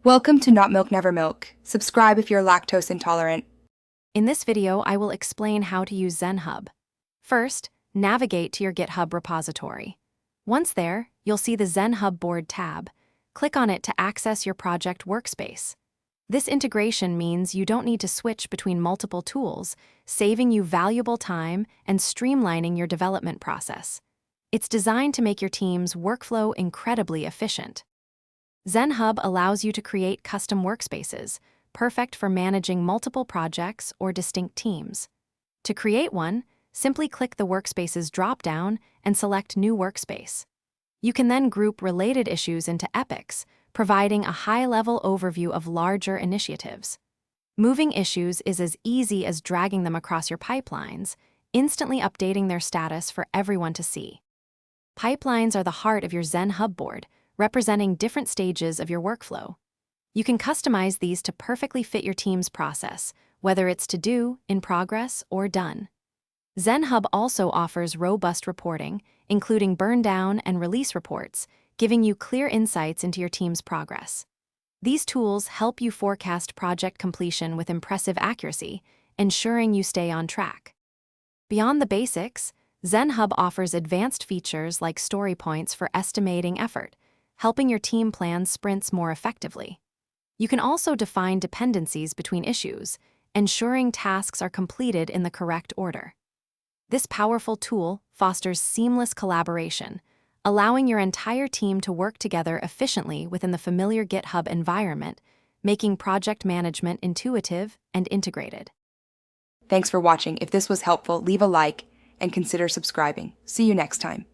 Welcome to Not Milk Never Milk. Subscribe if you're lactose intolerant. In this video, I will explain how to use Zen Hub. First, navigate to your GitHub repository. Once there, you'll see the Zen Hub board tab. Click on it to access your project workspace. This integration means you don't need to switch between multiple tools, saving you valuable time and streamlining your development process. It's designed to make your team's workflow incredibly efficient. Zen Hub allows you to create custom workspaces, perfect for managing multiple projects or distinct teams. To create one, simply click the Workspaces drop-down and select New Workspace. You can then group related issues into epics, providing a high-level overview of larger initiatives. Moving issues is as easy as dragging them across your pipelines, instantly updating their status for everyone to see. Pipelines are the heart of your Zen Hub board, representing different stages of your workflow. You can customize these to perfectly fit your team's process, whether it's to do, in progress, or done. Zen Hub also offers robust reporting, including burn down and release reports, giving you clear insights into your team's progress. These tools help you forecast project completion with impressive accuracy, ensuring you stay on track. Beyond the basics, Zen Hub offers advanced features like story points for estimating effort, helping your team plan sprints more effectively. You can also define dependencies between issues, ensuring tasks are completed in the correct order. This powerful tool fosters seamless collaboration, allowing your entire team to work together efficiently within the familiar GitHub environment, making project management intuitive and integrated. Thanks for watching. If this was helpful, leave a like and consider subscribing. See you next time.